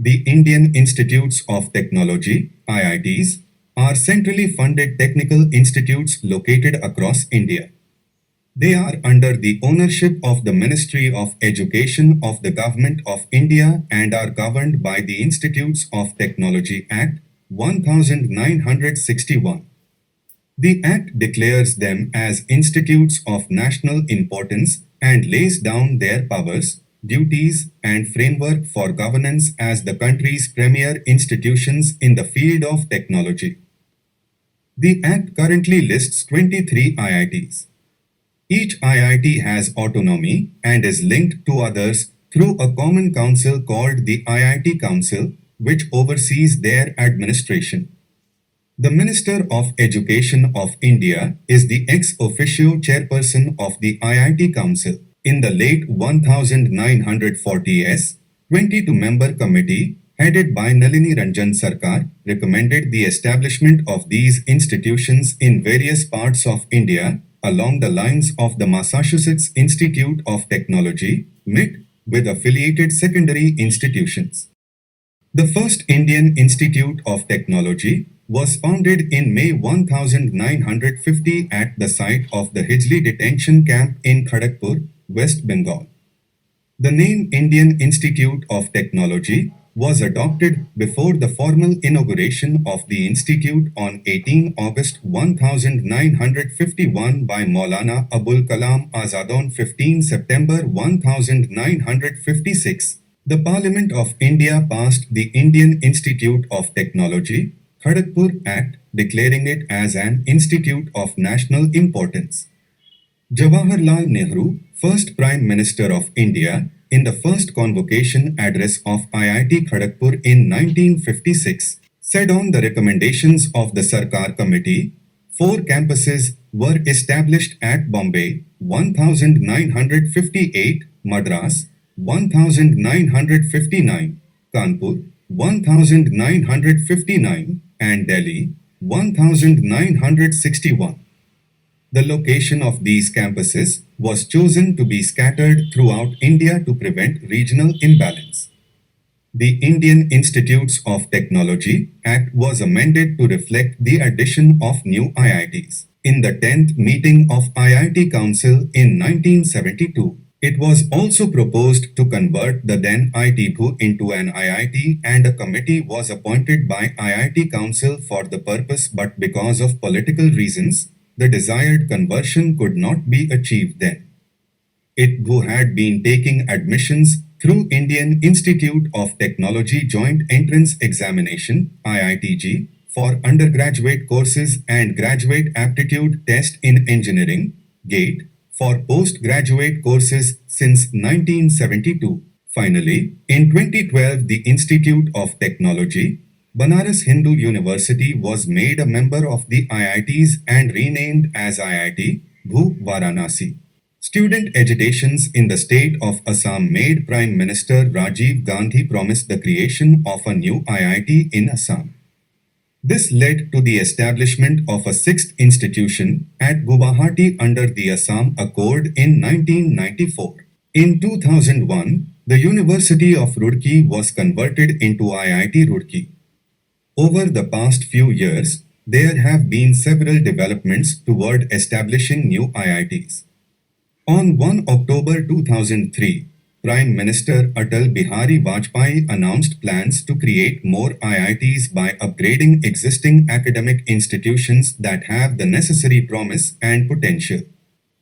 The Indian Institutes of Technology (IITs) are centrally funded technical institutes located across India. They are under the ownership of the Ministry of Education of the Government of India and are governed by the Institutes of Technology Act 1961. The Act declares them as institutes of national importance and lays down their powers, duties, and framework for governance as the country's premier institutions in the field of technology. The Act currently lists 23 IITs. Each IIT has autonomy and is linked to others through a common council called the IIT Council, which oversees their administration. The Minister of Education of India is the ex officio chairperson of the IIT Council. In the late 1940s, 22-member committee, headed by Nalini Ranjan Sarkar, recommended the establishment of these institutions in various parts of India along the lines of the Massachusetts Institute of Technology, MIT, with affiliated secondary institutions. The first Indian Institute of Technology was founded in May 1950 at the site of the Hijli detention camp in Kharagpur, West Bengal. The name Indian Institute of Technology was adopted before the formal inauguration of the institute on 18 August 1951 by Maulana Abul Kalam Azad on 15 September 1956. The Parliament of India passed the Indian Institute of Technology, Kharagpur Act, declaring it as an institute of national importance. Jawaharlal Nehru, first Prime Minister of India, in the first convocation address of IIT Kharagpur in 1956, said on the recommendations of the Sarkar Committee, 4 campuses were established at Bombay, 1958, Madras, 1959, Kanpur, 1959, and Delhi, 1961. The location of these campuses was chosen to be scattered throughout India to prevent regional imbalance. The Indian Institutes of Technology Act was amended to reflect the addition of new IITs. In the 10th meeting of IIT Council in 1972, it was also proposed to convert the then IIT into an IIT, and a committee was appointed by IIT Council for the purpose, but because of political reasons, the desired conversion could not be achieved then. It who had been taking admissions through Indian Institute of Technology Joint Entrance Examination (IITG) for undergraduate courses and Graduate Aptitude Test in Engineering (GATE) for postgraduate courses since 1972. Finally, in 2012, the Institute of Technology, Banaras Hindu University, was made a member of the IITs and renamed as IIT Bhu Varanasi. Student agitations in the state of Assam made Prime Minister Rajiv Gandhi promise the creation of a new IIT in Assam. This led to the establishment of a sixth institution at Guwahati under the Assam Accord in 1994. In 2001, the University of Roorkee was converted into IIT Roorkee. Over the past few years, there have been several developments toward establishing new IITs. On 1 October 2003, Prime Minister Atal Bihari Vajpayee announced plans to create more IITs by upgrading existing academic institutions that have the necessary promise and potential.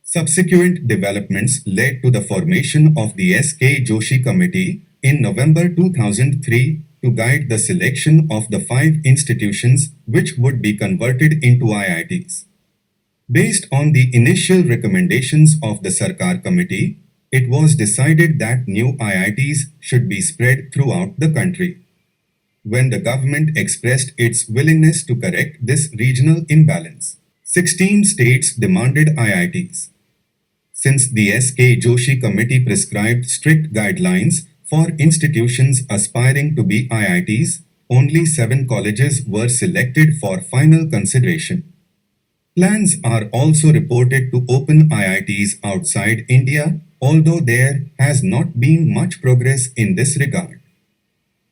Subsequent developments led to the formation of the S.K. Joshi Committee in November 2003 to guide the selection of the 5 institutions which would be converted into IITs. Based on the initial recommendations of the Sarkar Committee, it was decided that new IITs should be spread throughout the country. When the government expressed its willingness to correct this regional imbalance, 16 states demanded IITs. Since the S.K. Joshi Committee prescribed strict guidelines for institutions aspiring to be IITs, only 7 colleges were selected for final consideration. Plans are also reported to open IITs outside India, although there has not been much progress in this regard.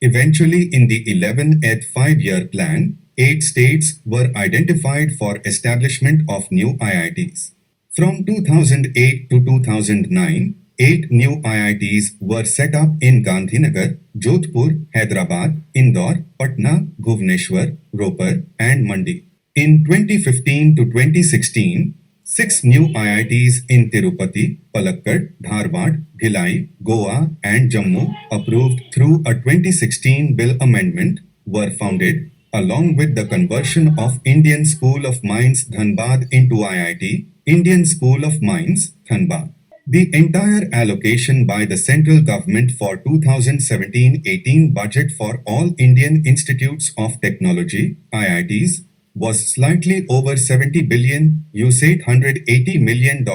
Eventually, in the 11th five-year plan, 8 states were identified for establishment of new IITs. From 2008 to 2009, 8 new IITs were set up in Gandhinagar, Jodhpur, Hyderabad, Indore, Patna, Bhubaneswar, Ropar, and Mandi. In 2015 to 2016, 6 new IITs in Tirupati, Palakkad, Dharwad, Bhilai, Goa, and Jammu, approved through a 2016 bill amendment, were founded, along with the conversion of Indian School of Mines Dhanbad into IIT, Indian School of Mines, Dhanbad. The entire allocation by the central government for 2017-18 budget for all Indian Institutes of Technology (IITs) was slightly over 70 billion, $180 million.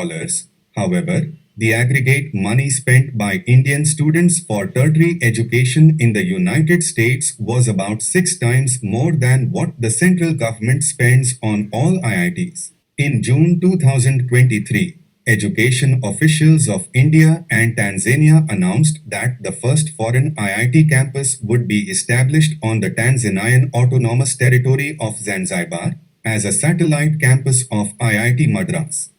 However, the aggregate money spent by Indian students for tertiary education in the United States was about 6 times more than what the central government spends on all IITs. In June 2023, education officials of India and Tanzania announced that the first foreign IIT campus would be established on the Tanzanian Autonomous Territory of Zanzibar as a satellite campus of IIT Madras.